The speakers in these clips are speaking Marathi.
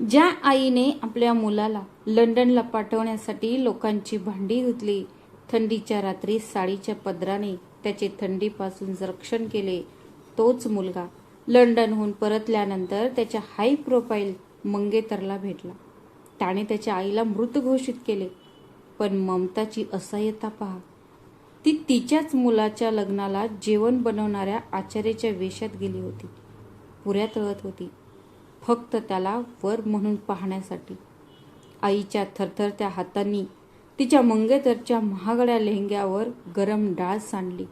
ज्या आईने आपल्या मुलाला लंडनला पाठवण्यासाठी लोकांची भांडी धुतली, थंडीच्या रात्री साडीच्या पदराने त्याचे थंडीपासून रक्षण केले, तोच मुलगा लंडनहून परतल्यानंतर त्याच्या हाय प्रोफाईल मंगेतरला भेटला. त्याने त्याच्या आईला मृत घोषित केले. पण ममताची असहाय्यता पहा. ती तिच्याच मुलाच्या लग्नाला जेवण बनवणाऱ्या आचार्याच्या वेशात गेली होती. पुऱ्या तळत होती, फक्त त्याला वर म्हणून पाहण्यासाठी. आईच्या थरथरत्या हातांनी तिच्या मंगेतरच्या महागड्या लेहंग्यावर गरम डाळ सांडली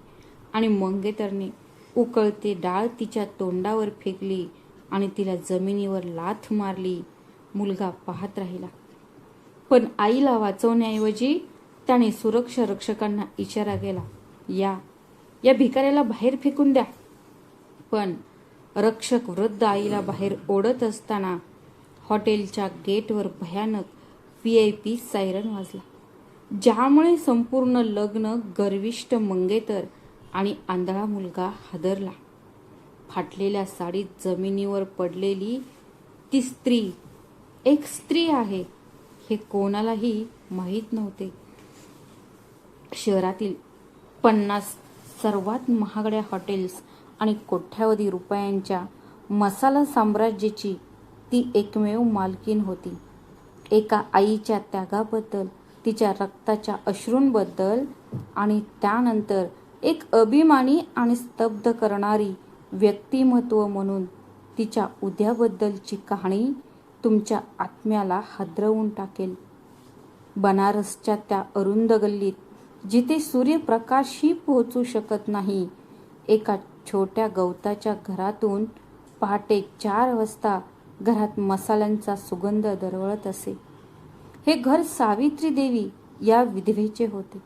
आणि मंगेतरने उकळते डाळ तिच्या तोंडावर फेकली आणि तिला जमिनीवर लाथ मारली. मुलगा पाहत राहिला. पण आईला वाचवण्याऐवजी त्याने सुरक्षा रक्षकांना इशारा केला, या भिकाऱ्याला बाहेर फेकून द्या. पण रक्षक वृद्ध आईला बाहेर ओढत असताना हॉटेलच्या गेटवर भयानक VIP सायरन वाजला, ज्यामुळे संपूर्ण लग्न गर्विष्ठ मंगेतर आणि आंधळा मुलगा हादरला. फाटलेल्या साडीत जमिनीवर पडलेली ती स्त्री एक स्त्री आहे हे कोणालाही माहीत नव्हते. शहरातील 50 सर्वात महागड्या हॉटेल्स आणि कोट्यावधी रुपयांच्या मसाला साम्राज्याची ती एकमेव मालकीण होती. एका आईच्या त्यागाबद्दल, तिच्या रक्ताच्या अश्रूंबद्दल आणि त्यानंतर एक अभिमानी आणि स्तब्ध करणारी व्यक्तिमत्व म्हणून तिच्या उद्याबद्दलची कहाणी तुमच्या आत्म्याला हादरवून टाकेल. बनारसच्या त्या अरुंद गल्लीत जिथे सूर्यप्रकाशही पोहोचू शकत नाही, एका छोट्या गवताच्या घरातून पहाटे 4 वाजता घरात मसाल्यांचा सुगंध दरवळत असे. हे घर सावित्री देवी या विधवेचे होते.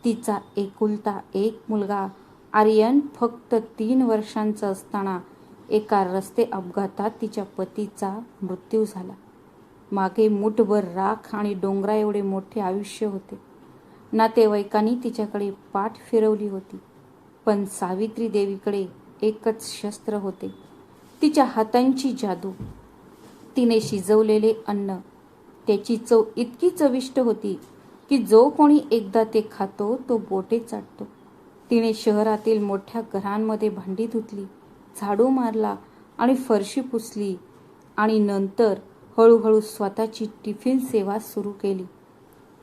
तिचा एकुलता एक मुलगा आर्यन फक्त 3 वर्षांचा असताना एका रस्ते अपघातात तिच्या पतीचा मृत्यू झाला. मागे मुठभर राख आणि डोंगरा एवढे मोठे आयुष्य होते. नातेवाईकांनी तिच्याकडे पाठ फिरवली होती, पण सावित्री देवीकडे एकच शस्त्र होते, तिच्या हातांची जादू. तिने शिजवलेले अन्न, त्याची चव इतकी चविष्ट होती की जो कोणी एकदा ते खातो तो बोटे चाटतो. तिने शहरातील मोठ्या घरांमध्ये भांडी धुतली, झाडू मारला आणि फरशी पुसली आणि नंतर हळूहळू स्वतःची टिफिन सेवा सुरू केली.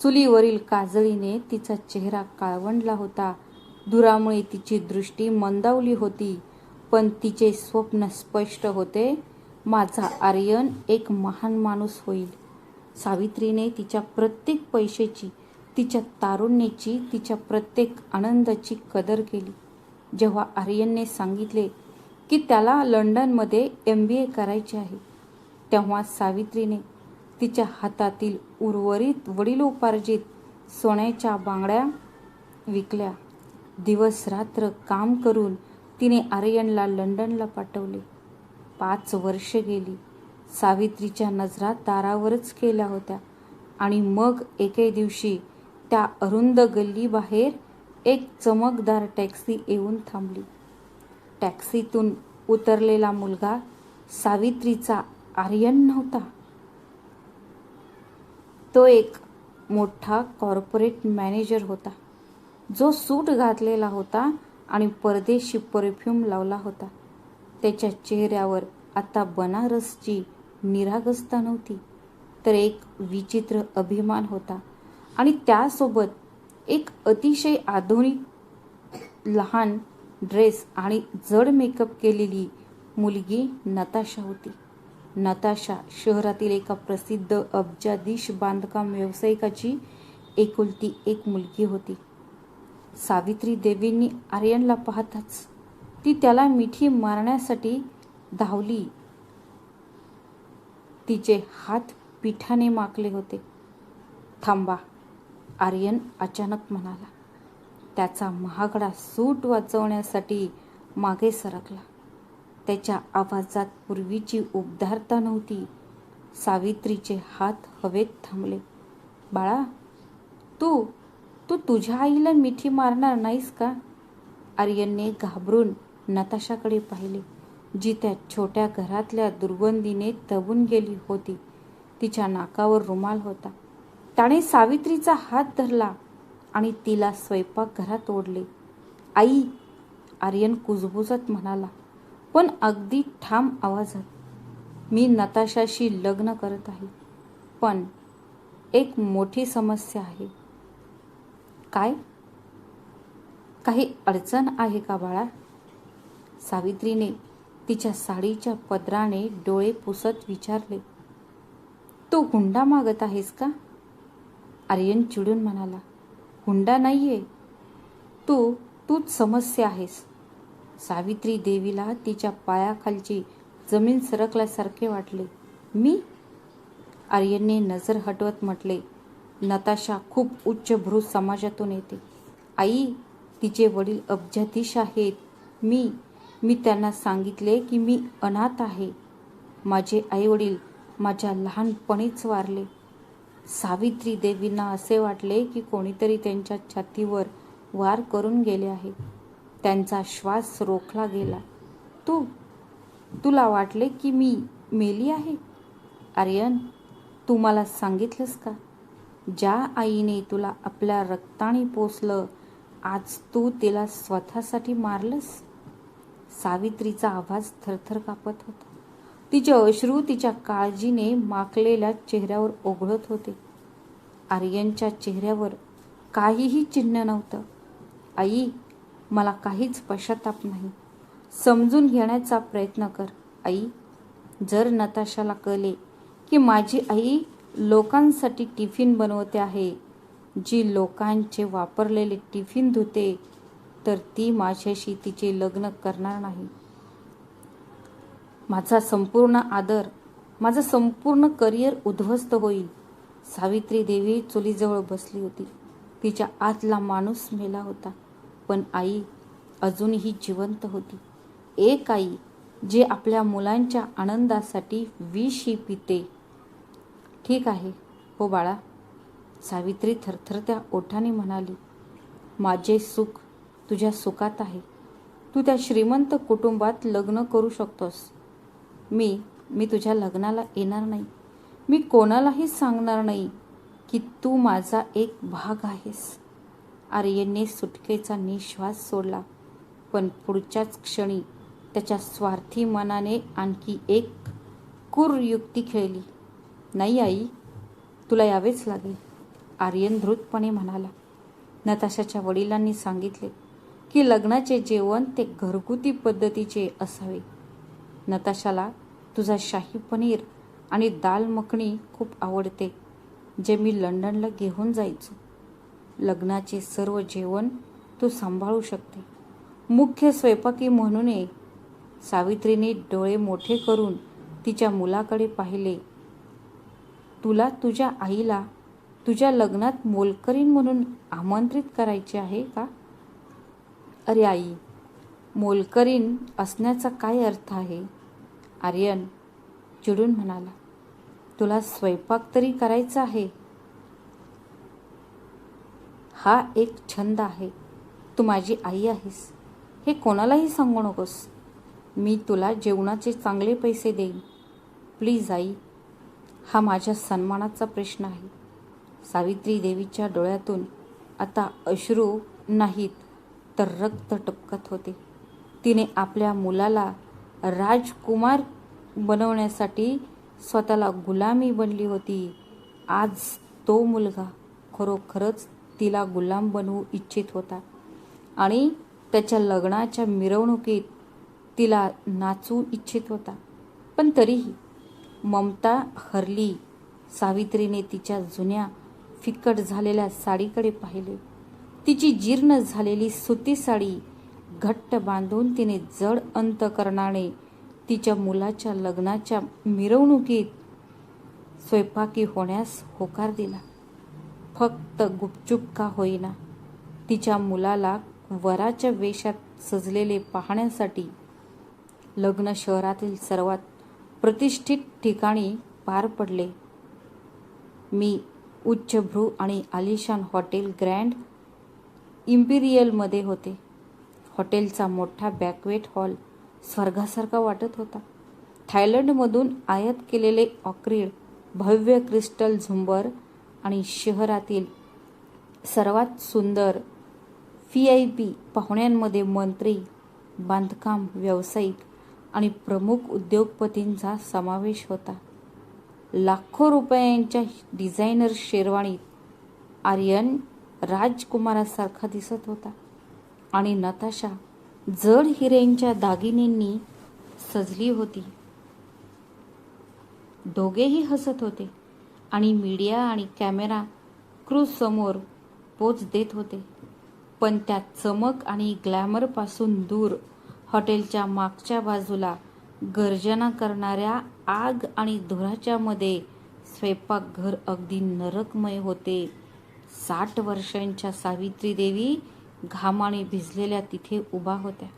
चुलीवरील काजळीने तिचा चेहरा काळवंडला होता. धुरामुळे तिची दृष्टी मंदावली होती, पण तिचे स्वप्न स्पष्ट होते, माझा आर्यन एक महान माणूस होईल. सावित्रीने तिच्या प्रत्येक पैशाची, तिच्या तारुण्याची, तिच्या प्रत्येक आनंदाची कदर केली. जेव्हा आर्यनने सांगितले की त्याला लंडनमध्ये MBA करायचे आहे, तेव्हा सावित्रीने तिच्या हातातील उर्वरित वडिलोपार्जित सोन्याच्या बांगड्या विकल्या. दिवस रात्र काम करून तिने आर्यनला लंडनला पाठवले. 5 वर्ष गेली. सावित्रीच्या नजरा दारावरच केल्या होत्या आणि मग एके दिवशी त्या अरुंद गल्लीबाहेर एक चमकदार टॅक्सी येऊन थांबली. टॅक्सीतून उतरलेला मुलगा सावित्रीचा आर्यन नव्हता. तो एक मोठा कॉर्पोरेट मॅनेजर होता, जो सूट घातलेला होता आणि परदेशी परफ्यूम लावला होता. त्याच्या चेहऱ्यावर आता बनारसची निरागसता नव्हती, तर एक विचित्र अभिमान होता आणि त्यासोबत एक अतिशय आधुनिक लहान ड्रेस आणि जड मेकअप केलेली मुलगी नताशा होती. नताशा शहरातील एका प्रसिद्ध अब्जाधीश बांधकाम व्यावसायिकाची एकुलती एक मुलगी होती. सावित्री देवींनी आर्यनला पाहताच ती त्याला मिठी मारण्यासाठी धावली. तिचे हात पिठाने माखले होते. थांबा, आर्यन अचानक म्हणाला. त्याचा महागडा सूट वाचवण्यासाठी मागे सरकला. त्याच्या आवाजात पूर्वीची उबदारता नव्हती. सावित्रीचे हात हवेत थांबले. बाळा, तू तुझ्या आईला मिठी मारणार नाहीस का? आर्यनने घाबरून नताशाकडे पाहिले. जी त्या छोट्या घरातल्या दुर्गंधीने दबून गेली होती. तिच्या नाकावर रुमाल होता. त्याने सावित्रीचा हात धरला आणि तिला स्वयंपाकघरात ओढले. आई, आर्यन कुजबुजत म्हणाला, पण अगदी ठाम आवाजात, मी नताशाशी लग्न करत आहे, पण एक मोठी समस्या आहे. काय? काही अडचण आहे का बाळा? सावित्रीने तिच्या साडीच्या पदराने डोळे पुसत विचारले. तू हुंडा मागत आहेस का? आर्यन चिडून म्हणाला, हुंडा नाहीये, तूच समस्या आहेस. सावित्री देवीला तिच्या पायाखालची जमीन सरकल्यासारखे वाटले. मी? आर्यनने नजर हटवत म्हटले, नताशा खूप उच्चभ्रू समाजातून येते. आई, तिचे वडील अब्जाधीश आहेत. मी त्यांना सांगितले की मी अनाथ आहे. माझे आईवडील माझ्या लहानपणीच वारले. सावित्री देवींना असे वाटले की कोणीतरी त्यांच्या छातीवर वार करून गेले आहे. त्यांचा श्वास रोखला गेला. तुला वाटले की मी मेली आहे? आर्यन, तू मला सांगितलंस का? ज्या आईने तुला आपल्या रक्ताने पोसलं, आज तू तिला स्वतःसाठी मारलंस? सावित्रीचा आवाज थरथर कापत होता. तिचे अश्रू तिच्या काळजीने माखलेल्या चेहऱ्यावर ओघळत होते. आर्यनच्या चेहऱ्यावर काहीही चिन्ह नव्हतं. आई, मला काहीच पश्चाताप नाही. समजून घेण्याचा प्रयत्न कर. आई, जर नताशाला कळले की माझी आई लोकांसाठी टिफिन बनवते आहे, जी लोकांचे वापरलेले टिफिन धुते, तर ती माझ्याशी तिचे लग्न करणार नाही. माझा संपूर्ण आदर, माझं संपूर्ण करिअर उद्ध्वस्त होईल. सावित्री देवी चुलीजवळ बसली होती. तिच्या आतला माणूस मेला होता, पण आई अजूनही जिवंत होती. एक आई जी आपल्या मुलांच्या आनंदासाठी विषही पिते. ठीक आहे हो बाळा, सावित्री थरथरत्या ओठाने म्हणाली, माझे सुख तुझ्या सुखात आहे. तू त्या श्रीमंत कुटुंबात लग्न करू शकतोस. मी तुझ्या लग्नाला येणार नाही. मी कोणालाही सांगणार नाही की तू माझा एक भाग आहेस. आर्यनने सुटकेचा निश्वास सोडला, पण पुढच्याच क्षणी त्याच्या स्वार्थी मनाने आणखी एक क्रूर युक्ती खेळली. नाही आई, तुला यावेच लागेल, आर्यन द्रुतपणे म्हणाला. नताशाच्या वडिलांनी सांगितले की लग्नाचे जेवण ते घरगुती पद्धतीचे असावे. नताशाला तुझा शाही पनीर आणि दाल मखनी खूप आवडते, जे मी लंडनला घेऊन जायचो. लग्नाचे सर्व जेवण तू सांभाळू शकते. मुख्य स्वयंपाकी म्हणून ये. सावित्रीने डोळे मोठे करून तिच्या मुलाकडे पाहिले. तुला तुझ्या आईला तुझ्या लग्नात मोलकरीण म्हणून आमंत्रित करायचे आहे का? अरे आई, मोलकरीण असण्याचा काय अर्थ आहे? आर्यन चिडून म्हणाला. तुला स्वयंपाक तरी करायचा आहे. हा एक छंद आहे. तू माझी आई आहेस, हे कोणालाही सांगू नकोस. मी तुला जेवणाचे चांगले पैसे देईन. प्लीज आई, हा माझ्या सन्मानाचा प्रश्न आहे. सावित्री देवीच्या डोळ्यातून आता अश्रू नाहीत तर रक्त टपकत होते. तिने आपल्या मुलाला राजकुमार बनवण्यासाठी स्वतःला गुलामी बनली होती. आज तो मुलगा खरोखरच तिला गुलाम बनवू इच्छित होता आणि त्याच्या लग्नाच्या मिरवणुकीत तिला नाचवू इच्छित होता. पण तरीही ममता हरली. सावित्रीने तिच्या जुन्या फिकट झालेल्या साडीकडे पाहिले. तिची जीर्ण झालेली सुती साडी घट्ट बांधून तिने जड अंतकरणाने तिच्या मुलाच्या लग्नाच्या मिरवणुकीत स्वयंपाकी होण्यास होकार दिला. फक्त गुपचूप का होईना, तिच्या मुलाला वराच्या वेशात सजलेले पाहण्यासाठी. लग्न शहरातील सर्वात प्रतिष्ठित ठिकाणी पार पडले. मी उच्चभ्रू आणि आलिशान हॉटेल ग्रँड इम्पिरियलमध्ये होते. हॉटेलचा मोठा बॅक्वेट हॉल स्वर्गासारखा वाटत होता. थायलंडमधून आयात केलेले ऑक्रिड, भव्य क्रिस्टल झुंबर आणि शहरातील सर्वात सुंदर VIP पाहुण्यांमध्ये मंत्री, बांधकाम व्यावसायिक आणि प्रमुख उद्योगपतींचा समावेश होता. लाखो रुपयांच्या डिझायनर शेरवाणीत आर्यन राजकुमारासारखा दिसत होता आणि नताशा जड हिऱ्यांच्या दागिन्यांनी सजली होती. दोघेही हसत होते आणि मीडिया आणि कॅमेरा क्रू समोर पोच देत होते. पण त्या चमक आणि ग्लॅमरपासून दूर हॉटेलच्या मागच्या बाजूला गर्जना करणाऱ्या आग आणि धुराच्या मध्ये स्वयंपाकघर अगदी नरकमय होते. 60 वर्षांच्या सावित्री देवी घामाने भिजलेल्या तिथे उभा होत्या.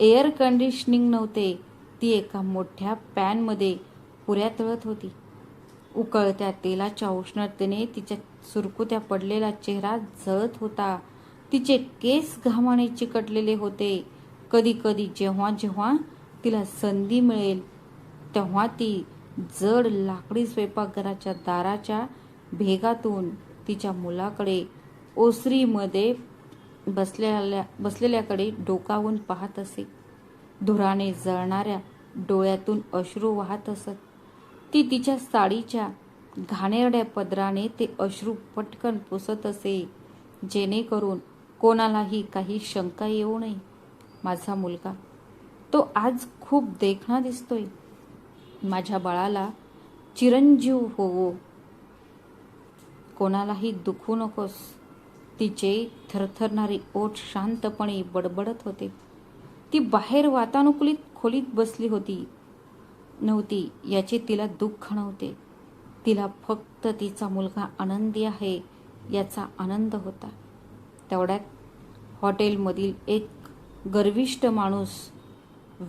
एअर कंडिशनिंग नव्हते. ती एका मोठ्या पॅनमध्ये पुऱ्या तळत होती. उकळत्या तेलाच्या उष्णतेने तिच्या सुरकुत्या पडलेला चेहरा जळत होता. तिचे केस घामाने चिकटलेले होते. कधी कधी जेव्हा जेव्हा तिला संधी मिळेल तेव्हा ती जड लाकडी स्वयंपाकघराच्या दाराच्या भेगातून तिच्या मुलाकडे, ओसरीमध्ये बसलेल्याकडे डोकावून पाहत असे. धुराने जळणाऱ्या डोळ्यातून अश्रू वाहत असत. ती तिच्या साडीच्या घाणेरड्या पदराने ते अश्रू पटकन पुसत असे, जेणेकरून कोणालाही काही शंका येऊ नये. माझा मुलगा, तो आज खूप देखणा दिसतोय. माझ्या बाळाला चिरंजीव होवो. कोणालाही दुखवू नकोस. तिचे थरथरणारे ओठ शांतपणे बडबडत होते. ती बाहेर वातानुकूलित खोलीत बसली नव्हती याचे तिला दुःख नव्हते. तिला फक्त तिचा मुलगा आनंदी आहे याचा आनंद होता. तेवढ्यात हॉटेलमधील एक गर्विष्ठ माणूस,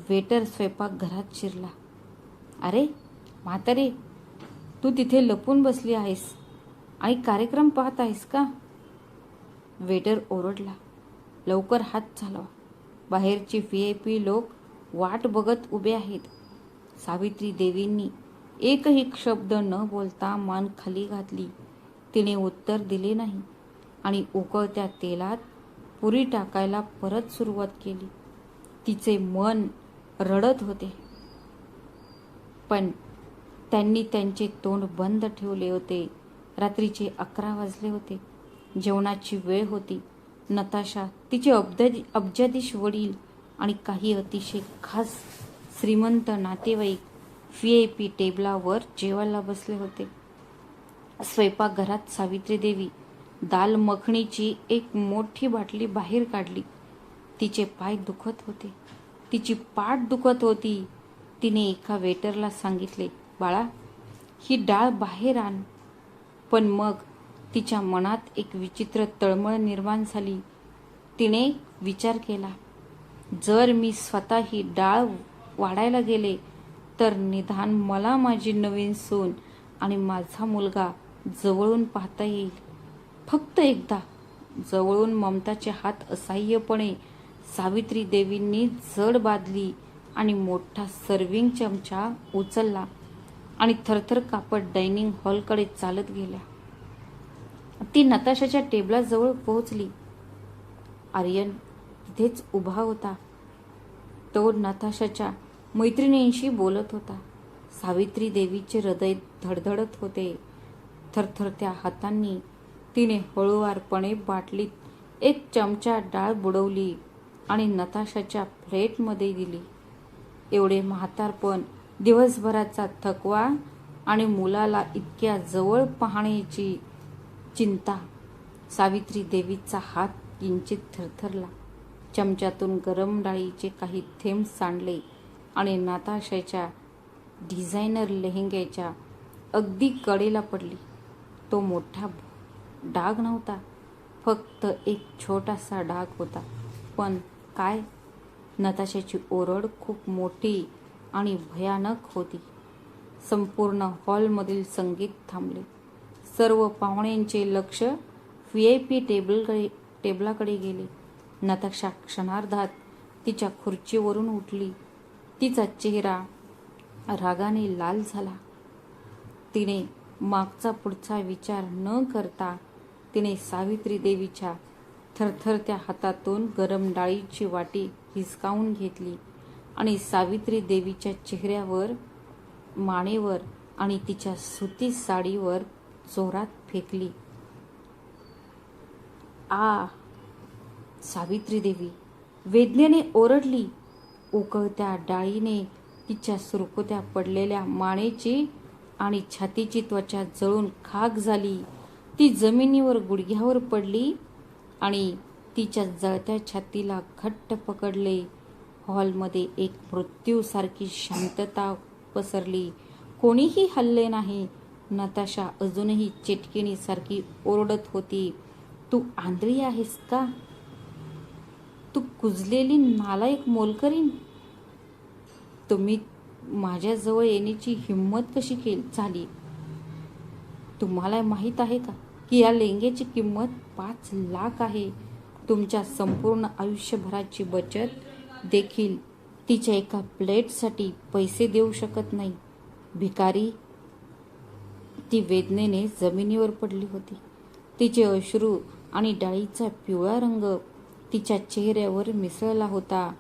वेटर, स्वयंपाकघरात शिरला. अरे म्हातारे, तू तिथे लपून बसली आहेस आणि कार्यक्रम पाहत आहेस का? वेटर ओरडला. लवकर हात चालवा. बाहेरचे VIP लोक वाट बघत उभे आहेत. सावित्री देवींनी एकही शब्द न बोलता मान खाली घातली. तिने उत्तर दिले नाही आणि उकळत्या तेलात पुरी टाकायला परत सुरुवात केली. तिचे मन रडत होते, पण त्यांनी त्यांचे तोंड बंद ठेवले होते. रात्रीचे 11 वाजले होते. जेवणाची वेळ होती. नताशा, तिचे अब्जाधीश वडील आणि काही अतिशय खास श्रीमंत नातेवाईक VIP टेबलावर जेवायला बसले होते. स्वयंपाकघरात सावित्री देवी दाल मखणीची एक मोठी बाटली बाहेर काढली. तिचे पाय दुखत होते. तिची पाठ दुखत होती. तिने एका वेटरला सांगितले, बाळा, ही डाळ बाहेर आण. पण मग तिच्या मनात एक विचित्र तळमळ निर्माण झाली. तिने विचार केला, जर मी स्वतः ही डाळ वाढायला गेले तर निदान मला माझी नवीन सून आणि माझा मुलगा जवळून पाहता येईल. फक्त एकदा. जवळून ममताचे हात असहाय्यपणे सावित्री देवींनी जड बादली आणि मोठा सर्व्हिंग चमचा उचलला आणि थरथर कापत डायनिंग हॉलकडे चालत गेल्या. ती नताशाच्या टेबलाजवळ पोहोचली. आर्यन तिथेच उभा होता. तो नताशाच्या मैत्रिणींशी बोलत होता. सावित्री देवीचे हृदय धडधडत होते. थरथरत्या हातांनी तिने हळुवारपणे बाटलीत एक चमचा डाळ बुडवली आणि नताशाच्या प्लेटमध्ये दिली. एवढे म्हातारपण, दिवसभराचा थकवा आणि मुलाला इतक्या जवळ पाहण्याची चिंता. सावित्री देवीचा हात किंचित थरथरला. चमच्यातून गरम डाळीचे काही थेंब सांडले आणि नताशाच्या डिझायनर लेहंग्याच्या अगदी कडेला पडली. तो मोठा डाग नव्हता, फक्त एक छोटासा डाग होता. पण काय? नताशाची ओरड खूप मोठी आणि भयानक होती. संपूर्ण हॉलमधील संगीत थांबले. सर्व पाहुण्यांचे लक्ष VIP टेबलाकडे गेले. नताशा क्षणार्धात तिच्या खुर्चीवरून उठली तिचा चेहरा रागाने लाल झाला. तिने मागचा पुढचा विचार न करता तिने सावित्री देवीच्या थरथरत्या हातातून गरम डाळीची वाटी हिसकावून घेतली आणि सावित्री देवीच्या चेहऱ्यावर, मानेवर आणि तिच्या सुती साडीवर जोरात फेकली. आ! सावित्री देवी वेदनेने ओरडली. उकळत्या डाळीने तिच्या सुरकुत्या पडलेल्या मानेची आणि छातीची त्वचा जळून खाक झाली. ती जमिनीवर गुडघ्यावर पडली आणि तिच्या जळत्या छातीला घट्ट पकडले. हॉलमध्ये एक मृत्यूसारखी शांतता पसरली. कोणीही हलले नाही. नताशा अजूनही चेटकिणीसारखी ओरडत होती. तू आंधळी आहेस का? तू कुजलेली नालायक मोलकरीण! तुम्ही माझ्याजवळ येण्याची हिंमत कशी झाली? तुम्हाला माहीत आहे का की या लेंग्याची किंमत 5 लाख आहे. तुमच्या संपूर्ण आयुष्यभराची बचत देखील तिच्या एका प्लेटसाठी पैसे देऊ शकत नाही. भिकारी! ती वेदनेने जमिनीवर पडली होती. तिचे अश्रू आणि डाळीचा पिवळा रंग तिच्या चेहऱ्यावर मिसळला होता.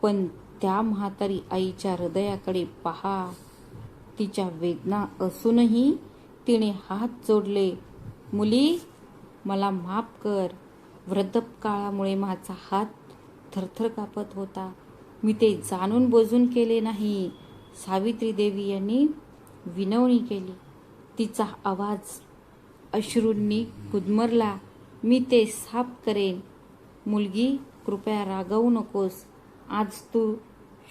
पण त्या म्हातारी आईच्या हृदयाकडे पहा. तिच्या वेदना असूनही तिने हात जोडले. मुली, मला माफ कर. वृद्धपकाळामुळे माझा हात थरथर कापत होता. मी ते जाणून बुजून केले नाही. सावित्री देवी यांनी विनवणी केली. तिचा आवाज अश्रूंनी गुदमरला. मी ते साफ करेन. मुलगी, कृपया रागावू नकोस. आज तू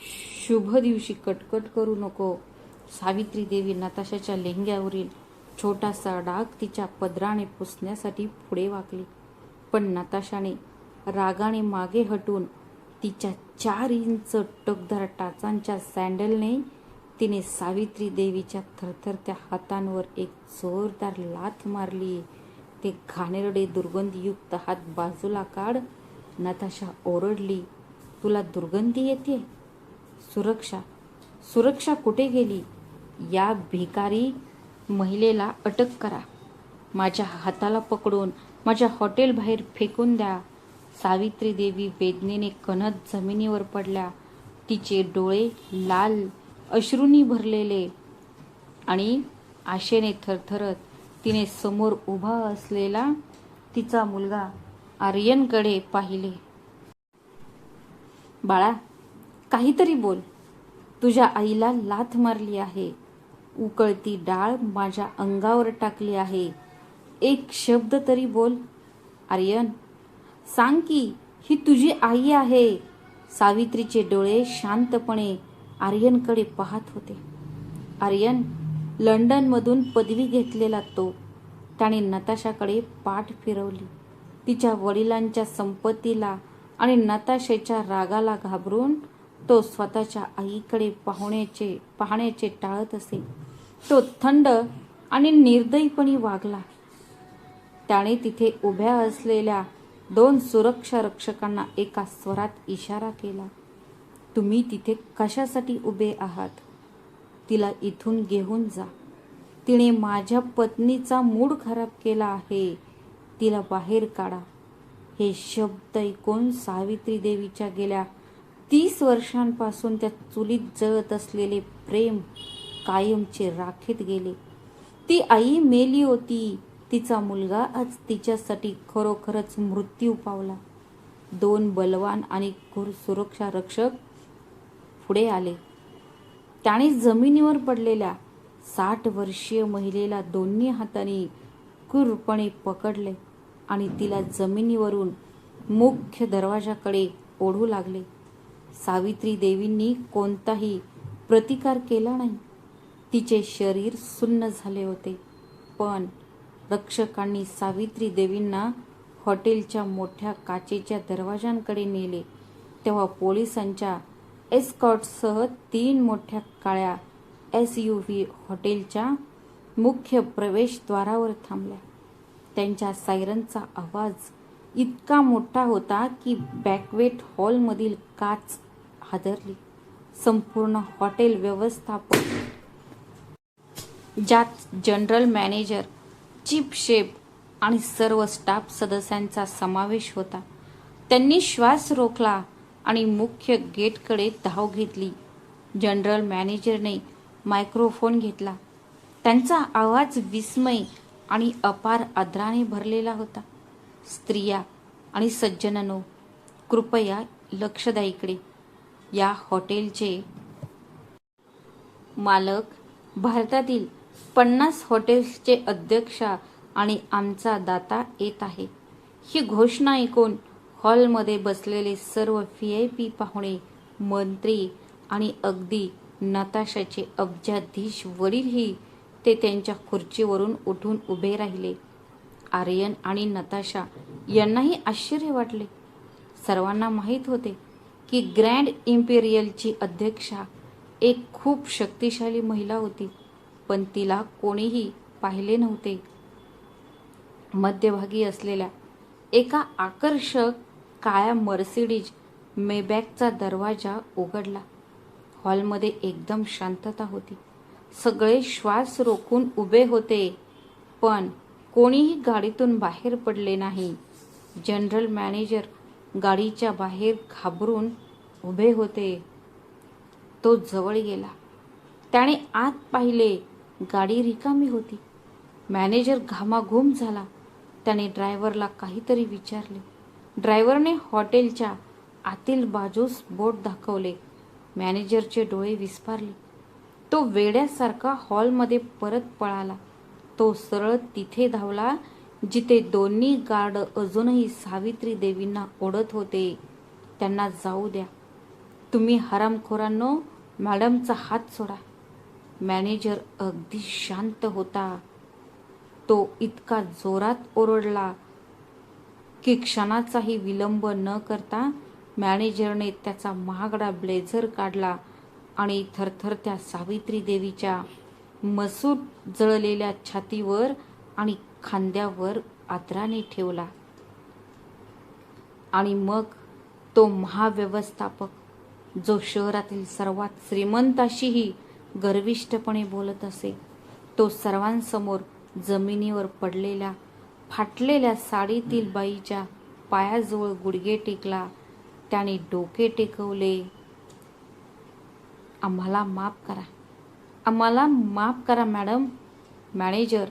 शुभ दिवशी कटकट करू नको. सावित्री देवी नताशाच्या लेंग्यावरील छोटासा डाग तिच्या पदराने पुसण्यासाठी पुढे वाकली. पण नताशाने रागाने मागे हटून तिच्या 4 इंच टोकदार टाचांच्या सँडलने तिने सावित्री देवीच्या थरथरत्या हातांवर एक जोरदार लाथ मारली. ते घाणेरडे दुर्गंधीयुक्त हात बाजूला काढ. नताशा ओरडली. तुला दुर्गंधी येते? सुरक्षा कुठे गेली? या भिकारी महिलेला अटक करा. माझ्या हाताला पकडून माझ्या हॉटेल बाहेर फेकून द्या. सावित्री देवी वेदनेने कणत जमिनीवर पडल्या. तिचे डोळे लाल अश्रूंनी भरलेले आणि आशेने थरथरत तिने समोर उभा असलेला तिचा मुलगा आर्यनकडे पाहिले. बाळा, काहीतरी बोल. तुझ्या आईला लाथ मारली आहे. उकळती डाळ माझ्या अंगावर टाकली आहे. एक शब्द तरी बोल. आर्यन, सांग की ही तुझी आई आहे. सावित्रीचे डोळे शांतपणे आर्यनकडे पाहत होते. आर्यन लंडनमधून पदवी घेतलेला तो. त्याने नताशाकडे पाठ फिरवली. तिच्या वडिलांच्या संपत्तीला आणि नताशेच्या रागाला घाबरून तो स्वतःच्या आईकडे पाहण्याचे टाळत असे. तो थंड आणि निर्दयीपणे वागला. त्याने तिथे उभ्या असलेल्या 2 सुरक्षा रक्षकांना एका स्वरात इशारा केला. तुम्ही तिथे कशासाठी उभे आहात? तिला इथून घेऊन जा. तिने माझ्या पत्नीचा मूड खराब केला आहे. तिला बाहेर काढा. हे शब्द ऐकून सावित्री देवीच्या गेल्या 30 वर्षांपासून त्या चुलीत जळत असलेले प्रेम कायमचे राखेत गेले. ती आई मेली होती. तिचा मुलगा आज तिच्यासाठी खरोखरच मृत्यू पावला. 2 बलवान आणि क्रूर सुरक्षा रक्षक पुढे आले. त्याने जमिनीवर पडलेल्या 60 वर्षीय महिलेला दोन्ही हातांनी क्रूरपणे पकडले आणि तिला जमिनीवरून मुख्य दरवाजाकडे ओढू लागले. सावित्री देवींनी कोणताही प्रतिकार केला नाही. तिचे शरीर सुन्न झाले होते. पण रक्षकांनी सावित्री देवींना हॉटेलच्या मोठ्या काचेच्या दरवाजांकडे नेले. तेव्हा पोलिसांच्या एस्कॉर्टसह 3 मोठ्या काळ्या SUV हॉटेलच्या मुख्य प्रवेशद्वारावर थांबल्या. त्यांच्या सायरनचा आवाज इतका मोठा होता की बॅक्वेट हॉलमधील काच हादरली. संपूर्ण हॉटेल व्यवस्थापक, ज्यात जनरल मॅनेजर, चीफ शेफ आणि सर्व स्टाफ सदस्यांचा समावेश होता. त्यांनी श्वास रोखला आणि मुख्य गेटकडे धाव घेतली. जनरल मॅनेजरने मायक्रोफोन घेतला. त्यांचा आवाज विस्मय आणि अपार आदराने भरलेला होता. स्त्रिया आणि सज्जनांनो, कृपया लक्ष द्या इकडे. या हॉटेलचे मालक, भारतातील 50 हॉटेल्सचे अध्यक्ष आणि आमचा दाता येत आहे. ही घोषणा ऐकून हॉलमध्ये बसलेले सर्व VIP पाहुणे, मंत्री आणि अगदी नताशाचे अब्जाधीश वडीलही ते त्यांच्या खुर्चीवरून उठून उभे राहिले. आर्यन आणि नताशा यांनाही आश्चर्य वाटले. सर्वांना माहीत होते की ग्रँड इम्पेरियलची अध्यक्षा एक खूप शक्तिशाली महिला होती, पण तिला कोणीही पाहिले नव्हते. मध्यभागी असलेल्या एका आकर्षक काळ्या मर्सिडीज मेबॅकचा दरवाजा उघडला. हॉलमध्ये एकदम शांतता होती. सगळे श्वास रोखून उभे होते, पण कोणीही गाडीतून बाहेर पडले नाही. जनरल मॅनेजर गाडीच्या बाहेर घाबरून उभे होते. तो जवळ गेला. त्याने आत पाहिले. गाडी रिकामी होती. मॅनेजर घामाघूम झाला. त्याने ड्रायव्हरला काहीतरी विचारले. ड्रायव्हरने हॉटेलच्या आतील बाजूस बोट दाखवले. मॅनेजरचे डोळे विस्फारले. तो वेड्यासारखा हॉलमध्ये परत पळाला. तो सरळ तिथे धावला जिथे दोन्ही गार्ड अजूनही सावित्री देवींना ओढत होते. त्यांना जाऊ द्या. तुम्ही हरामखोरांनो, मॅडमचा हात सोडा. मॅनेजर अगदी शांत होता. तो इतका जोरात ओरडला की क्षणाचाही विलंब न करता मॅनेजरने त्याचा महागडा ब्लेझर काढला आणि थरथरत्या सावित्री देवीच्या मसूर जळलेल्या छातीवर आणि खांद्यावर आदराने ठेवला. आणि मग तो महाव्यवस्थापक, जो शहरातील सर्वात श्रीमंताशीही गर्विष्ठपणे बोलत असे, तो सर्वांसमोर जमिनीवर पडलेल्या फाटलेल्या साडीतील बाईच्या पायाजवळ गुडघे टेकला. त्याने डोके टेकवले. आम्हाला माफ करा, आम्हाला माफ करा मॅडम. मॅनेजर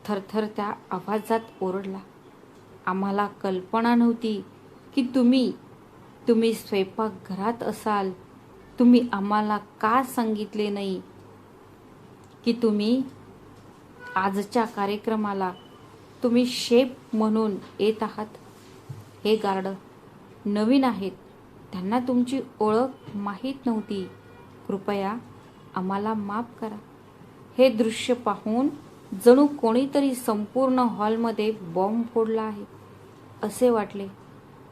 थरथरत्या आवाजात ओरडला. आम्हाला कल्पना नव्हती की तुम्ही स्वयंपाकघरात असाल. तुम्ही आम्हाला का सांगितले नाही की तुम्ही आजच्या कार्यक्रमाला तुम्ही शेफ म्हणून येत आहात? हे गार्ड नवीन आहेत. त्यांना तुमची ओळख माहीत नव्हती. कृपया आम्हाला माफ करा. हे दृश्य पाहून जणू कोणीतरी संपूर्ण हॉलमध्ये बॉम्ब फोडला आहे असे वाटले.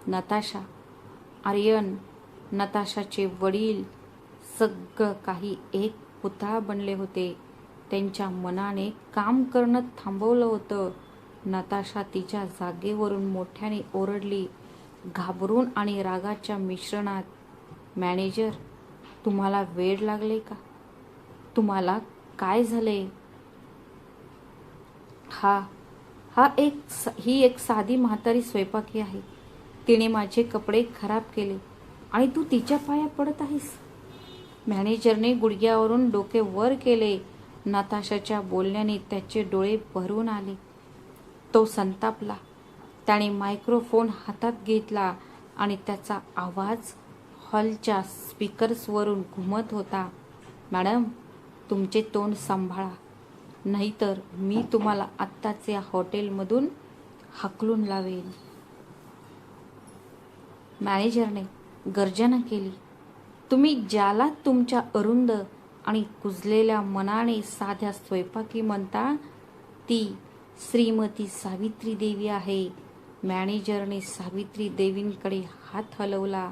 नताशा, आर्यन, नताशाचे वडील, सगळं काही एक पुतळा बनले होते. त्यांच्या मनाने काम करणं थांबवलं होतं. नताशा तिच्या जागेवरून मोठ्याने ओरडली, घाबरून आणि रागाच्या मिश्रणात. मॅनेजर, तुम्हाला वेड लागले का? तुम्हाला काय झाले? ही एक साधी म्हातारी स्वयंपाकी आहे. तिने माझे कपडे खराब केले आणि तू तिच्या पाया पडत आहेस. मॅनेजरने गुडघ्यावरून डोके वर केले. नताशाच्या बोलण्याने त्याचे डोळे भरून आले. तो संतापला. त्याने मायक्रोफोन हातात घेतला आणि त्याचा आवाज हॉलच्या स्पीकर्सवरून घुमत होता. मॅडम, तुमचे तोंड सांभाळा, नाहीतर मी तुम्हाला आत्ताच या हॉटेलमधून हाकलून लावेन. मॅनेजरने गर्जना केली. तुम्ही ज्याला तुमच्या अरुंद आणि कुजलेल्या मनाने साध्या स्वयंपाकी म्हणता, ती श्रीमती सावित्री देवी आहे. मॅनेजरने सावित्री देवींकडे हात हलवला.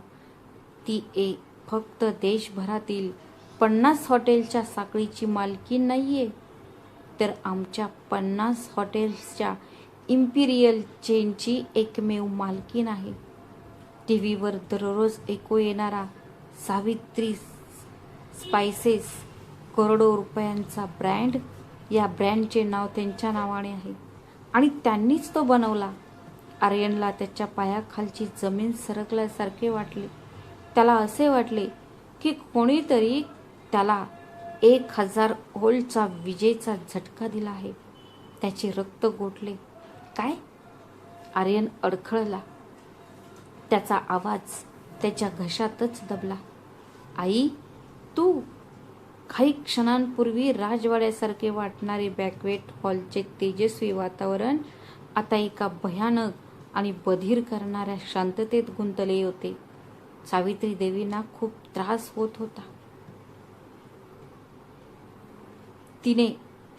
ती फक्त देशभरातील 50 हॉटेलच्या साखळीची मालकीण नाहीये, तर आमच्या 50 हॉटेल्सच्या इम्पिरियल चेनची एकमेव मालकीण आहे. टीव्हीवर दररोज ऐकू येणारा स्पायसेस, करोडो रुपयांचा ब्रँड. या ब्रँडचे नाव त्यांच्या नावाने आहे आणि त्यांनीच तो बनवला. आर्यनला त्याच्या पायाखालची जमीन सरकल्यासारखे वाटले. त्याला असे वाटले की कोणीतरी त्याला 1000 व्होल्टचा विजेचा झटका दिला आहे. त्याचे रक्त गोठले. काय? आर्यन अडखळला. त्याचा आवाज त्याच्या घशातच दबला. आई, तू? काही क्षणांपूर्वी राजवाड्यासारखे वाटणारे बॅकवेट हॉलचे तेजस्वी वातावरण आता एका भयानक आणि बधीर करणाऱ्या शांततेत गुंतले होते. सावित्री देवींना खूप त्रास होत होता. तिने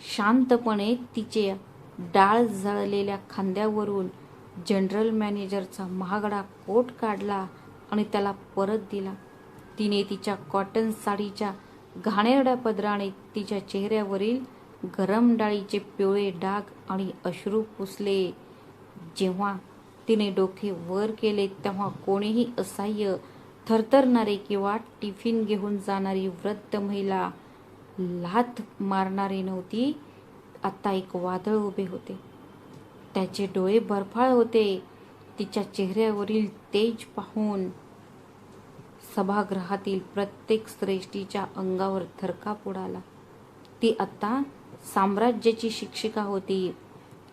शांतपणे तिचे डाळ जळलेल्या खांद्यावरून जनरल मॅनेजरचा महागडा कोट काढला आणि त्याला परत दिला. तिने तिच्या कॉटन साडीच्या घाणेरड्या पदराने तिच्या चेहऱ्यावरील गरम डाळीचे पिवळे डाग आणि अश्रू पुसले. जेव्हा तिने डोके वर केले तेव्हा कोणीही असह्य थरथरणारे किंवा टिफिन घेऊन जाणारी वृद्ध महिला लाथ मारणारी नव्हती. आता एक वादळ उभे होते. त्याचे डोळे बर्फाळ होते. तिच्या चेहऱ्यावरील तेज पाहून सभागृहातील प्रत्येक श्रेष्ठीच्या अंगावर थरकाप उडाला. ती आता साम्राज्याची शिक्षिका होती.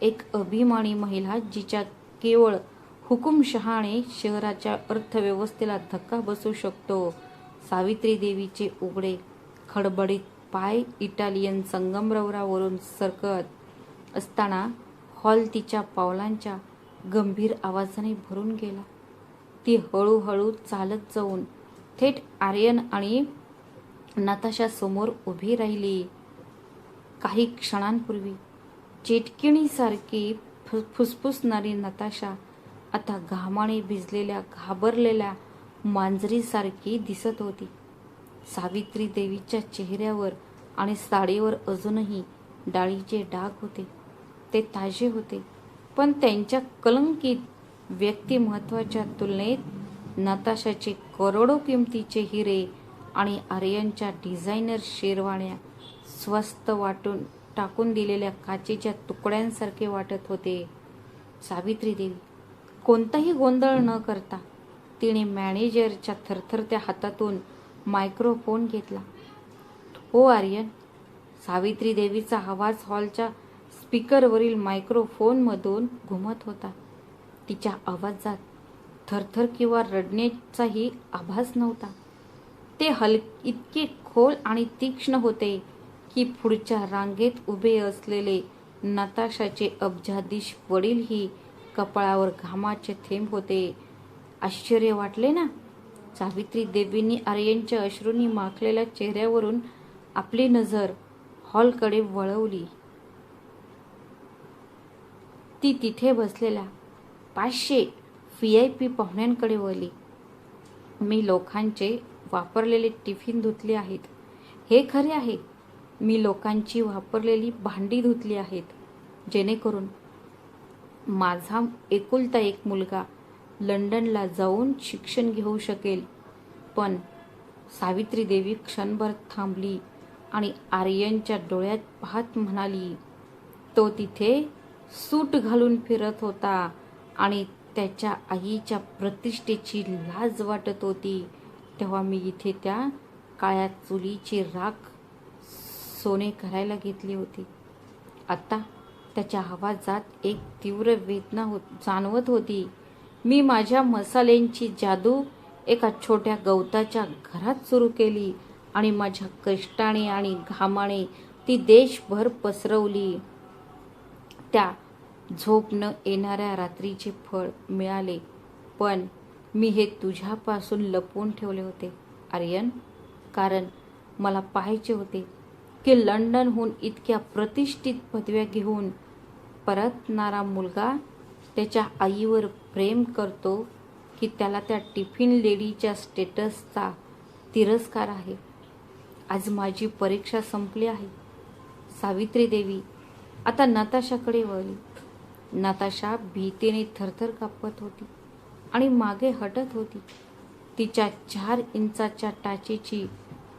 एक अभिमानी महिला जिच्या केवळ हुकुमशहाने शहराच्या अर्थव्यवस्थेला धक्का बसू शकतो. सावित्री देवीचे उघडे खडबडीत पाय इटालियन संगमरवरावरून सरकत असताना हॉल तिच्या पावलांच्या गंभीर आवाजाने भरून गेला. ती हळूहळू चालत जाऊन थेट आर्यन आणि नताशा समोर उभी राहिली. काही क्षणांपूर्वी चेटकिणीसारखी फुसफुसणारी नताशा आता घामाने भिजलेल्या घाबरलेल्या मांजरीसारखी दिसत होती. सावित्री देवीच्या चेहऱ्यावर आणि साडीवर अजूनही डाळीचे डाग होते. ते ताजे होते, पण त्यांच्या कलंकित व्यक्तिमत्वाच्या तुलनेत नताशाचे करोडो किमतीचे हिरे आणि आर्यनच्या डिझायनर शेरवाण्या स्वस्त वाटून टाकून दिलेल्या काचेच्या तुकड्यांसारखे वाटत होते. सावित्री देवी कोणताही गोंधळ न करता तिने मॅनेजरच्या थरथरत्या हातातून मायक्रोफोन घेतला. हो आर्यन. सावित्री देवीचा आवाज हॉलच्या स्पीकरवरील मायक्रोफोनमधून घुमत होता. तिच्या आवाजात थरथर किंवा रडण्याचाही आभास नव्हता. ते इतके खोल आणि तीक्ष्ण होते की पुढच्या रांगेत उभे असलेले नताशाचे अब्जाधीश वडीलही कपाळावर घामाचे थेंब होते. आश्चर्य वाटले ना? सावित्री देवींनी आर्यनच्या अश्रूंनी माखलेल्या चेहऱ्यावरून आपली नजर हॉलकडे वळवली. ती तिथे बसलेल्या 500 VIP पाहुण्यांकडे वळली. मी लोकांचे वापरलेले टिफिन धुतले आहेत. हे खरे आहे. मी लोकांची वापरलेली भांडी धुतली आहेत, जेणेकरून माझा एकुलता एक मुलगा लंडनला जाऊन शिक्षण घेऊ शकेल. पण सावित्री देवी क्षणभर थांबली आणि आर्यनच्या डोळ्यात पाहत म्हणाली, तो तिथे सूट घालून फिरत होता आणि त्याच्या आईच्या प्रतिष्ठेची लाज वाटत होती तेव्हा मी इथे त्या काळ्या चुलीची राख सोने करायला घेतली होती. आता त्याच्या आवाजात एक तीव्र वेदना जाणवत होती. मी माझ्या मसाल्यांची जादू एका छोट्या गवताच्या घरात सुरू केली आणि माझ्या कष्टाने आणि घामाने ती देशभर पसरवली. त्या झोप न येणाऱ्या रात्रीचे फळ मिळाले, पण मी हे तुझ्यापासून लपवून ठेवले होते आर्यन, कारण मला पाहायचे होते की लंडनहून इतक्या प्रतिष्ठित पदव्या घेऊन परतणारा मुलगा त्याच्या आईवर प्रेम करतो की त्याला त्या टिफिन लेडीच्या स्टेटसचा तिरस्कार आहे. आज माझी परीक्षा संपली आहे. सावित्री देवी आता नताशाकडे वळली. नताशा भीतीने थरथर कापत होती आणि मागे हटत होती. तिच्या 4 इंचाच्या टाचेची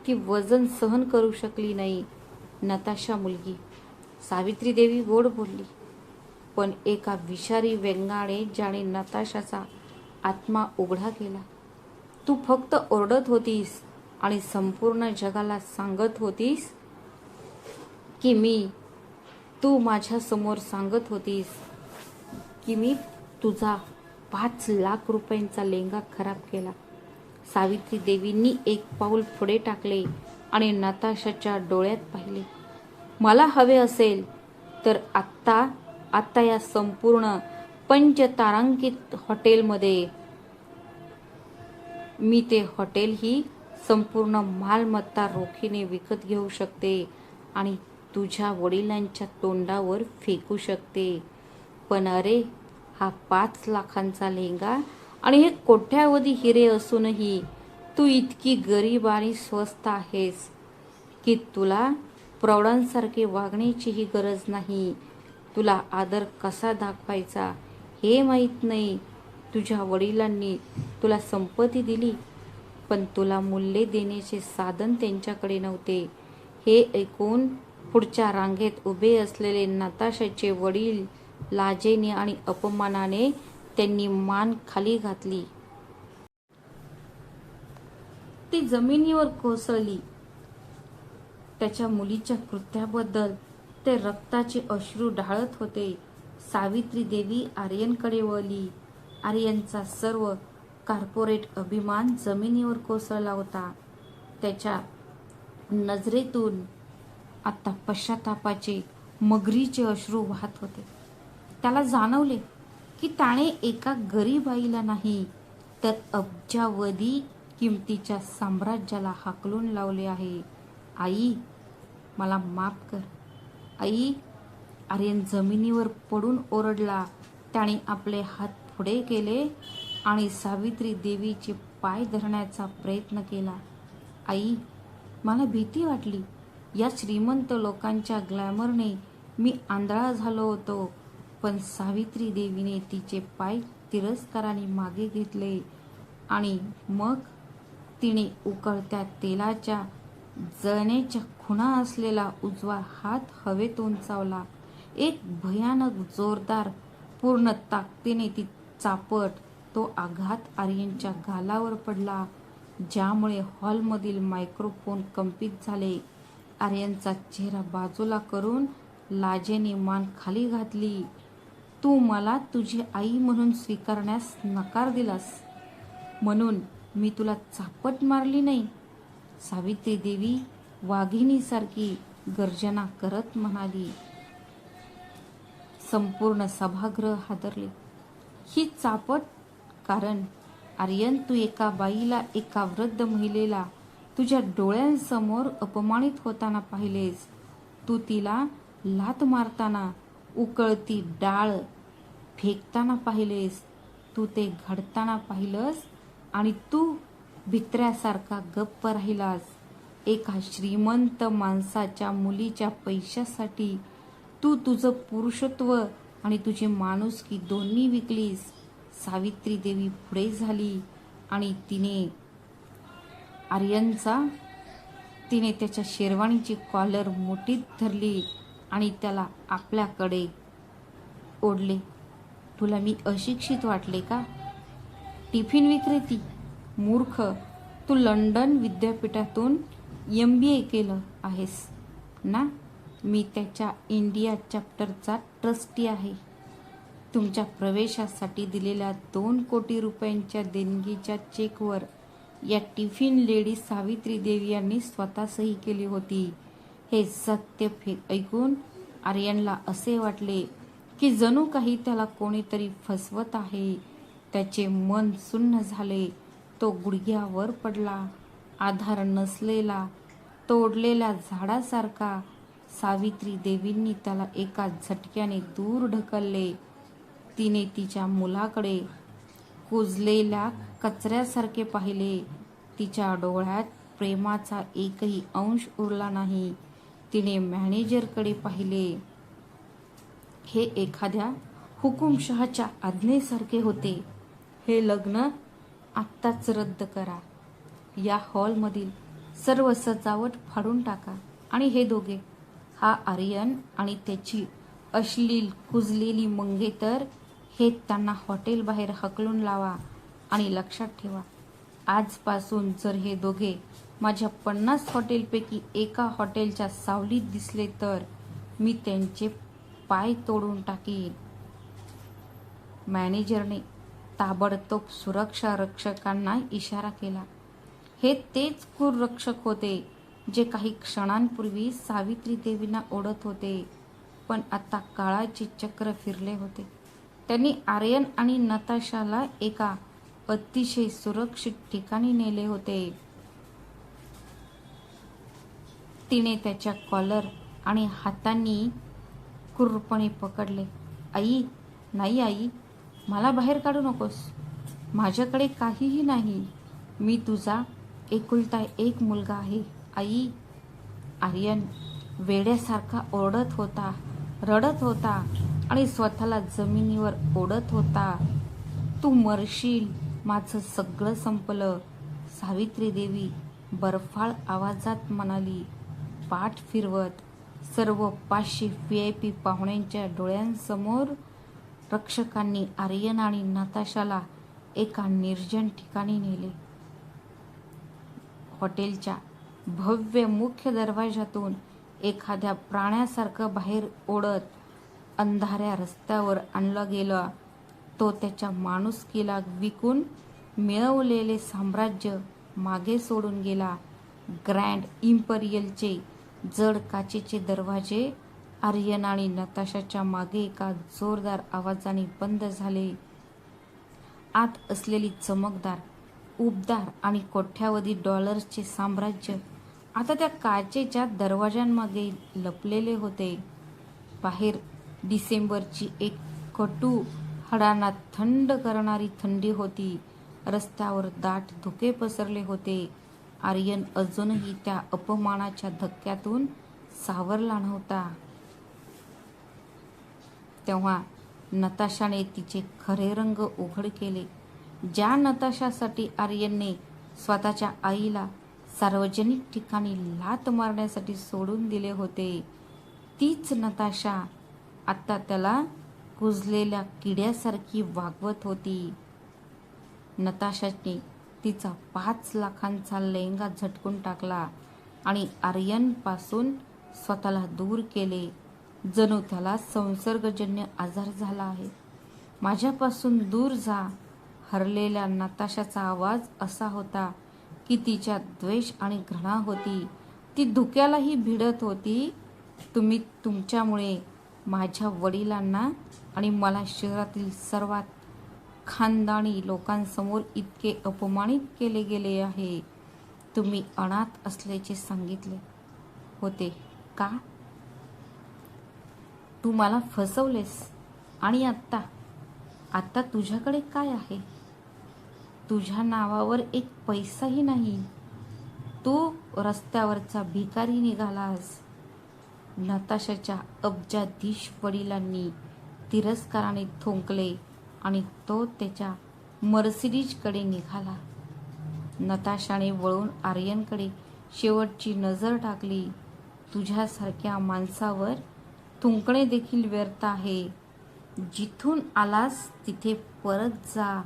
ती वजन सहन करू शकली नाही. नताशा मुलगी. सावित्री देवी गोड बोलली, पण एका विषारी व्यंगाने ज्याने नताशाचा आत्मा उघडा केला. तू फक्त ओरडत होतीस आणि संपूर्ण जगाला सांगत होतीस की तू माझ्या समोर सांगत होतीस की मी तुझा 5 लाख रुपयांचा लेंगा खराब केला. सावित्री देवींनी एक पाऊल पुढे टाकले आणि नताशाच्या डोळ्यात पाहिले. मला हवे असेल तर आत्ता या संपूर्ण पंचतारांकित हॉटेलमध्ये मी ते हॉटेल ही संपूर्ण मालमत्ता रोखीने विकत घेऊ शकते आणि तुझ्या वडिलांच्या तोंडावर फेकू शकते. पण अरे, हा 5 लाखांचा लेंगा आणि हे कोट्यावधी हिरे असूनही तू इतकी गरीब आणि स्वस्त आहेस की तुला प्रौढांसारखे वागण्याचीही गरज नाही. तुला आदर कसा दाखवायचा हे माहीत नाही. तुझ्या वडिलांनी तुला संपत्ती दिली, पण तुला मूल्ये देण्याचे साधन त्यांच्याकडे नव्हते. हे ऐकून पुढच्या रांगेत उभे असलेले नताशाचे वडील लाजेने आणि अपमानाने त्यांनी मान खाली घातली. ती जमिनीवर कोसळली. त्याच्या मुलीच्या कृत्याबद्दल ते रक्ताचे अश्रू ढाळत होते. सावित्री देवी आर्यनकडे वळली. आर्यनचा सर्व कॉर्पोरेट अभिमान जमिनीवर कोसळला होता. त्याच्या नजरेतून आता पश्चातापाचे मगरीचे अश्रू वाहत होते. त्याला जाणवले की त्याने एका गरीब आईला नाही तर अब्जावधी किमतीच्या साम्राज्याला हाकलून लावले आहे. आई, मला माफ कर. आई, आर्यन जमिनीवर पडून ओरडला. त्याने आपले हात पुढे केले आणि सावित्री देवीचे पाय धरण्याचा प्रयत्न केला. आई, मला भीती वाटली. या श्रीमंत लोकांच्या ग्लॅमरने मी आंधळा झालो होतो. पण सावित्री देवीने तिचे पाय तिरस्काराने मागे घेतले आणि मग तिने उकळत्या तेलाच्या जळण्याच्या खुणा असलेला उजवा हात हवेत उंचावला. एक भयानक जोरदार पूर्ण ताकदीने ती चापट तो आघात आर्यनच्या गालावर पडला, ज्यामुळे हॉलमधील मायक्रोफोन कंपित झाले. आर्यनचा चेहरा बाजूला करून लाजेने मान खाली घातली. तू मला तुझी आई म्हणून स्वीकारण्यास नकार दिलास म्हणून मी तुला चापट मारली नाही, सावित्री देवी वाघिणीसारखी गर्जना करत म्हणाली. संपूर्ण सभागृह हादरले. ही चापट कारण आर्यन, तू एका बाईला, एका वृद्ध महिलेला तुझ्या डोळ्यांसमोर अपमानित होताना पाहिलेस. तू तिला लाथ मारताना, उकळती डाळ फेकताना पाहिलेस. तू ते घडताना पाहिलंस आणि तू भित्र्यासारखा गप्प राहिलास. एका श्रीमंत माणसाच्या मुलीच्या पैशासाठी तू तुझं पुरुषत्व आणि तुझी माणुसकी दोन्ही विकलीस. सावित्री देवी पुढे झाली आणि तिने त्याच्या शेरवानीची कॉलर मुठीत धरली आणि त्याला आपल्याकडे ओढले. तुला मी अशिक्षित वाटले का? टिफिन विक्रेती मूर्ख, तू लंडन विद्यापीठातून MBA केलं आहेस ना? मी त्याच्या इंडिया चॅप्टरचा ट्रस्टी आहे. तुमच्या प्रवेशासाठी दिलेल्या 2 कोटी रुपयांच्या देणगीच्या चेकवर या टिफिन लेडी सावित्री देवी यांनी स्वतः सही केली होती. हे सत्य ऐकून आर्यनला असे वाटले की जणू काही त्याला कोणीतरी फसवत आहे. त्याचे मन सुन्न झाले. तो गुडघ्यावर पडला. आधार नसलेला तोडलेल्या झाडासारखा सावित्री देवींनी त्याला एका झटक्याने दूर ढकलले. तिने तिच्या मुलाकडे कुजलेल्या कचऱ्यासारखे पाहिले. तिच्या डोळ्यात प्रेमाचा एकही अंश उरला नाही. तिने मॅनेजरकडे पाहिले. हे एखाद्या हुकुमशहाच्या आज्ञेसारखे होते. हे लग्न आत्ताच रद्द करा. या हॉलमधील सर्व सजावट फाडून टाका आणि हे दोघे, हा आर्यन आणि त्याची अश्लील कुजलेली मंगेतर, हे त्यांना हॉटेलबाहेर हकलून लावा. आणि लक्षात ठेवा, आजपासून जर हे दोघे माझ्या 50 हॉटेलपैकी एका हॉटेलच्या सावलीत दिसले तर मी त्यांचे पाय तोडून टाकीन. मॅनेजरने ताबडतोब सुरक्षा रक्षकांना इशारा केला. हे तेच क्रूर रक्षक होते जे काही क्षणांपूर्वी सावित्री देवींना ओढत होते, पण आता काळाचे चक्र फिरले होते. त्यांनी आर्यन आणि नताशाला एका अतिशय सुरक्षित ठिकाणी नेले होते. तिने त्याच्या कॉलर आणि हातांनी क्रूरपणे पकडले. आई, नाही आई, मला बाहेर काढू नकोस. माझ्याकडे काहीही नाही. मी तुझा एकुलता एक मुलगा आहे आई. आर्यन वेड्यासारखा ओरडत होता, रडत होता आणि स्वतःला जमिनीवर ओढत होता. तू मरशील, माझं सगळं संपलं, सावित्री देवी बर्फाळ आवाजात म्हणाली, पाठ फिरवत. सर्व 500 VIP पाहुण्यांच्या डोळ्यांसमोर रक्षकांनी आर्यन आणि नताशाला एका निर्जन ठिकाणी नेले. हॉटेलच्या भव्य मुख्य दरवाजातून एखाद्या प्राण्यासारखं बाहेर ओढत अंधाऱ्या रस्त्यावर आणला गेला. तो त्याच्या माणुसकीला विकून मिळवलेले साम्राज्य मागे सोडून गेला. ग्रँड इम्परियलचे जड काचेचे दरवाजे आर्यन आणि नताशाच्या मागे एका जोरदार आवाजाने बंद झाले. आत असलेली चमकदार, उबदार आणि कोट्यावधी डॉलर्सचे साम्राज्य आता त्या काचेच्या दरवाजांमागे लपलेले होते. बाहेर डिसेंबरची एक कटू, हाडांना थंड करणारी थंडी होती. रस्त्यावर दाट धुके पसरले होते. आर्यन अजूनही त्या अपमानाच्या धक्क्यातून सावरला नव्हता. तेव्हा नताशाने तिचे खरे रंग उघड केले. ज्या नताशासाठी आर्यनने स्वतःच्या आईला सार्वजनिक ठिकाणी लाथ मारण्यासाठी सोडून दिले होते, तीच नताशा आता त्याला कुजलेल्या किड्यासारखी वागवत होती. नताशाने तिचा 5 लाखांचा लेहंगा झटकून टाकला आणि आर्यनपासून स्वतःला दूर केले. जणू त्याला संसर्गजन्य आजार झाला आहे. माझ्यापासून दूर जा. हरलेल्या नताशाचा आवाज असा होता की तिच्यात द्वेष आणि घृणा होती. ती धुक्यालाही भिडत होती. तुम्ही तुमच्यामुळे माझ्या वडिलांना आणि मला शहरातील सर्वात खानदानी लोकांसमोर इतके अपमानित केले गेले आहे. तुम्ही अनाथ असल्याचे सांगितले होते का? तू मला फसवलेस आणि आता तुझ्याकडे काय आहे? तुझ्या नावावर एक पैसाही नाही. तू रस्त्यावरचा भिकारी निघालास. नताशाच्या अब्जाधीश वडिलांनी तिरस्काराने थुंकले आणि तो त्याच्या मर्सिडीजकडे निघाला. नताशाने वळून आर्यनकडे शेवटची नजर टाकली. तुझ्यासारख्या माणसावर थुंकणे देखील व्यर्थ आहे. जिथून आलास तिथे परत जा.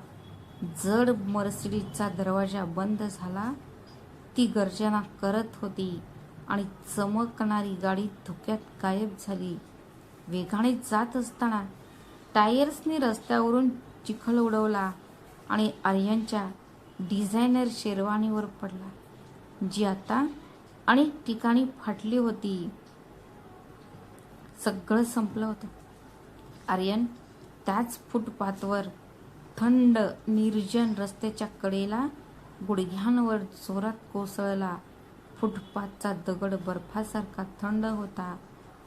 जड मर्सिडीजचा दरवाजा बंद झाला. ती गर्जना करत होती आणि चमकणारी गाडी धुक्यात गायब झाली. वेगाने जात असताना टायर्सनी रस्त्यावरून चिखल उडवला आणि आर्यनच्या डिझायनर शेरवानीवर पडला, जी आता अनेक ठिकाणी फाटली होती. सगळं संपलं होतं. आर्यन त्याच फुटपाथवर थंड निर्जन रस्त्याच्या कडेला गुडघ्यांवर जोरात कोसळला. फुटपाथचा दगड बर्फासारखा थंड होता,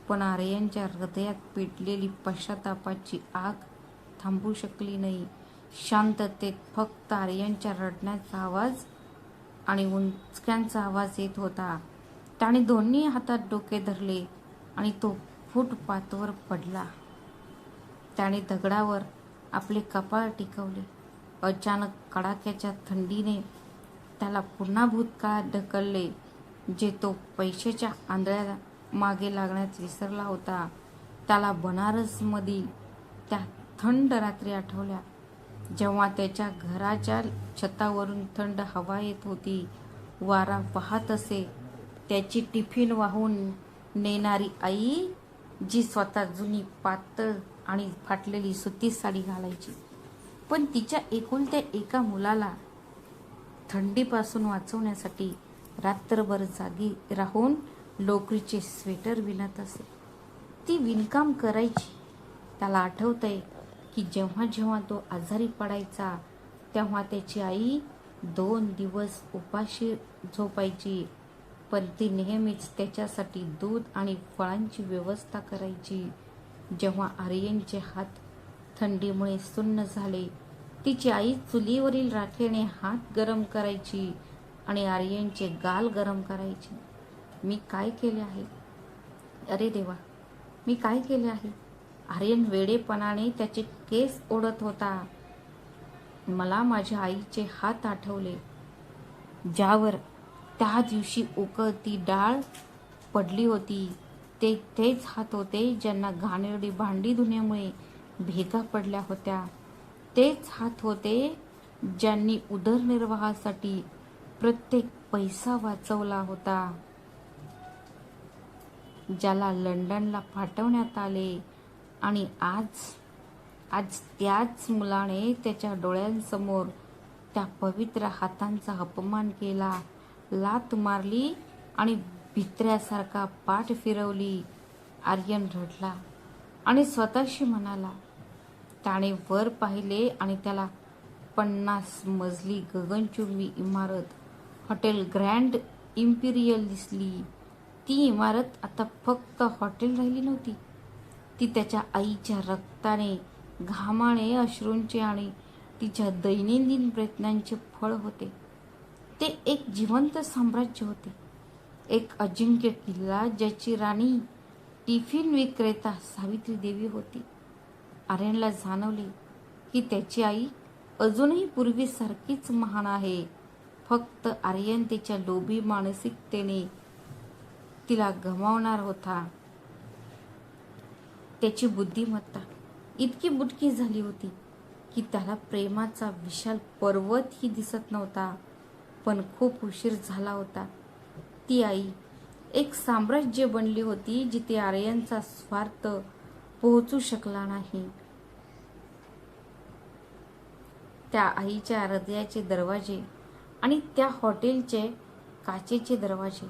पण आर्यनच्या हृदयात पेटलेली पश्चातापाची आग थांबू शकली नाही. शांततेत फक्त आर्यनच्या रडण्याचा आवाज आणि उंचक्यांचा आवाज येत होता. त्याने दोन्ही हातात डोके धरले आणि तो फुटपाथवर पडला. त्याने दगडावर आपले कपाळ टेकवले. अचानक कडाक्याच्या थंडीने त्याला पुन्हा भूतकाळात ढकलले. जे तो पैशाच्या आंधळ्या मागे लागण्यास विसरला होता, त्याला बनारसमधील त्या थंड रात्री आठवल्या, जेव्हा त्याच्या घराच्या छतावरून थंड हवा येत होती, वारा वाहत असे. त्याची टिफिन वाहून नेणारी आई, जी स्वतः जुनी पातळ आणि फाटलेली सुती साडी घालायची, पण तिच्या एकुलत्या एका मुलाला थंडीपासून वाचवण्यासाठी रात्रभर जागी राहून लोकरीचे स्वेटर विणत असे. ती विणकाम करायची. त्याला आठवतंय की जेव्हा जेव्हा तो आजारी पडायचा, तेव्हा त्याची आई 2 दिवस उपाशी झोपायची, पण ती नेहमीच त्याच्यासाठी दूध आणि फळांची व्यवस्था करायची. जेव्हा आर्यनचे हात थंडीमुळे सुन्न झाले, तिची आई चुलीवरील राखेने हात गरम करायची आणि आर्यनचे गाल गरम करायची. मी काय केले आहे? अरे देवा, मी काय केले आहे? आर्यन वेडेपणाने त्याचे केस ओढत होता. मला माझ्या आईचे हात आठवले, ज्यावर त्या दिवशी उकळती डाळ पडली होती. ते तेच हात होते ज्यांना घाणेरडी भांडी धुण्यामुळे भेगा पडल्या होत्या. तेच हात होते ज्यांनी उदरनिर्वाहासाठी प्रत्येक पैसा वाचवला होता. ज्याला लंडनला पाठवण्यात आले आणि आज त्याच मुलाने त्याच्या डोळ्यांसमोर त्या पवित्र हातांचा अपमान केला, लाथ मारली आणि भित्र्यासारखा पाठ फिरवली. आर्यन रडला आणि स्वतःशी म्हणाला. त्याने वर पाहिले आणि त्याला 50 मजली गगनचुंबी इमारत हॉटेल ग्रँड इम्पिरियल दिसली. ती इमारत आता फक्त हॉटेल राहिली नव्हती. ती त्याच्या आईच्या रक्ताने, घामाने, अश्रूंचे आणि तिच्या दैनंदिन प्रयत्नांचे फळ होते. ते एक जिवंत साम्राज्य होते, एक अजिंक्य किल्ला ज्याची राणी टिफिन विक्रेता सावित्री देवी होती. आर्यनला जाणवले की त्याची आई अजूनही पूर्वीसारखीच महान आहे. फक्त आर्यन तिच्या लोभी मानसिकतेने तिला गमावणार होता. त्याची बुद्धिमत्ता इतकी बुटकी झाली होती की त्याला प्रेमाचा विशाल पर्वतही दिसत नव्हता. पण खूप उशीर झाला होता. ती आई एक साम्राज्य बनली होती जिथे आर्यनचा स्वार्थ पोहोचू शकला नाही. त्या आईच्या हृदयाचे दरवाजे आणि त्या हॉटेलचे काचेचे दरवाजे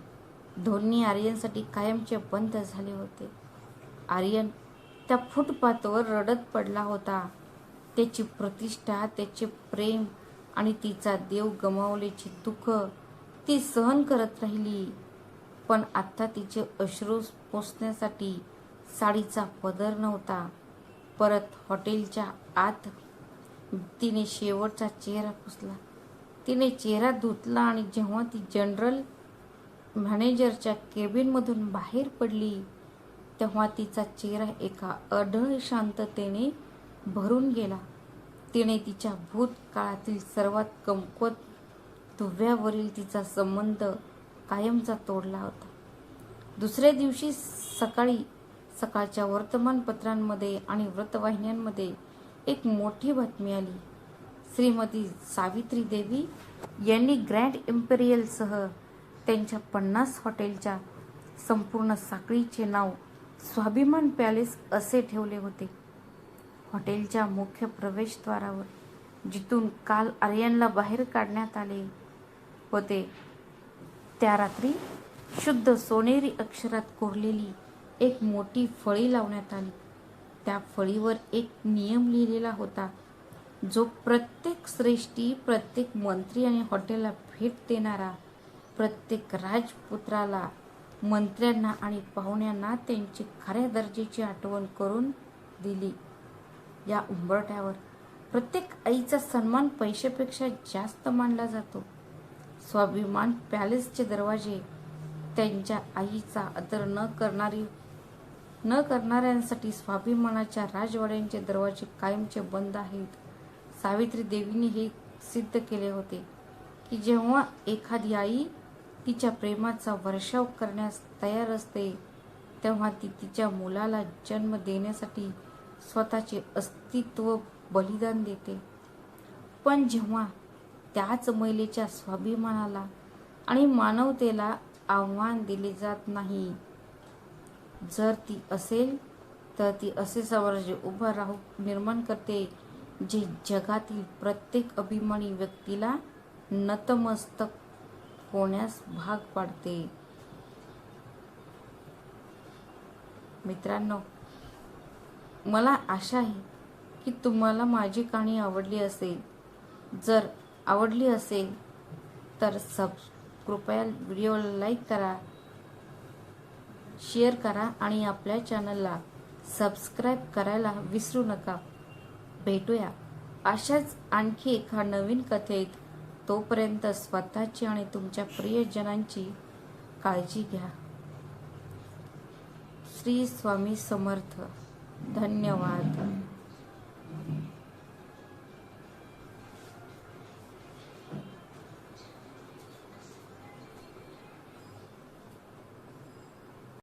दोन्ही आर्यनसाठी कायमचे बंद झाले होते. आर्यन त्या फुटपाथवर रडत पडला होता. त्याची प्रतिष्ठा, त्याचे प्रेम आणि तिचा देव गमावल्याचे दुःख ती सहन करत राहिली. पण आता तिचे अश्रू पुसण्यासाठी साडीचा पदर नव्हता. परत हॉटेलच्या आत तिने शेवटचा चेहरा पुसला. तिने चेहरा धुतला आणि जेव्हा ती जनरल मॅनेजरच्या केबिनमधून बाहेर पडली, तेव्हा तिचा चेहरा एका अढळ शांततेने भरून गेला. तिने तिच्या भूतकाळातील सर्वात कमकुवत दुव्यावरील तिचा संबंध कायमचा तोडला होता. दुसऱ्या दिवशी सकाळच्या वर्तमानपत्रांमध्ये आणि वृत्तवाहिन्यांमध्ये एक मोठी बातमी आली. श्रीमती सावित्री देवी यांनी ग्रँड इम्पेरियलसह त्यांच्या 50 हॉटेलच्या संपूर्ण साखळीचे नाव स्वाभिमान पॅलेस असे ठेवले होते. हॉटेलच्या मुख्य प्रवेशद्वारावर, जिथून काल आर्यनला बाहेर काढण्यात आले होते, त्या रात्री शुद्ध सोनेरी अक्षरात कोरलेली एक मोठी फळी लावण्यात आली. त्या फळीवर एक नियम लिहिलेला होता, जो प्रत्येक श्रेष्ठी, प्रत्येक मंत्री आणि हॉटेलला भेट देणारा प्रत्येक राजपुत्राला, मंत्र्यांना आणि पाहुण्यांना त्यांची खऱ्या दर्जाची आठवण करून दिली. या उंबरठ्यावर प्रत्येक आईचा सन्मान पैशापेक्षा जास्त मानला जातो. स्वाभिमान पॅलेसचे दरवाजे त्यांच्या आईचा आदर न करणाऱ्यांसाठी स्वाभिमानाच्या राजवाड्यांचे दरवाजे कायमचे बंद आहेत. सावित्री देवीने हे सिद्ध केले होते की जेव्हा एखादी आई तिच्या प्रेमाचा वर्षाव करण्यास तयार असते, तेव्हा ती तिच्या मुलाला जन्म देण्यासाठी स्वतःचे अस्तित्व बलिदान देते. पण जेव्हा त्याच महिलेच्या स्वाभिमानाला आणि मानवतेला आव्हान दिले जात नाही, जर ती असेल तर ती असे साम्राज्य निर्माण करते जे जगातील प्रत्येक अभिमानी व्यक्तीला नतमस्तक होण्यास भाग पाडते. मित्रांनो, मला आशा आहे की तुम्हाला माझी कहाणी आवडली असेल. जर आवडली असेल तर कृपया व्हिडिओला लाईक करा, शेअर करा आणि आपल्या चॅनलला सबस्क्राईब करायला विसरू नका. भेटूया अशाच आणखी एका नवीन कथेत. तोपर्यंत स्वतःची आणि तुमच्या प्रियजनांची काळजी घ्या. श्री स्वामी समर्थ. धन्यवाद.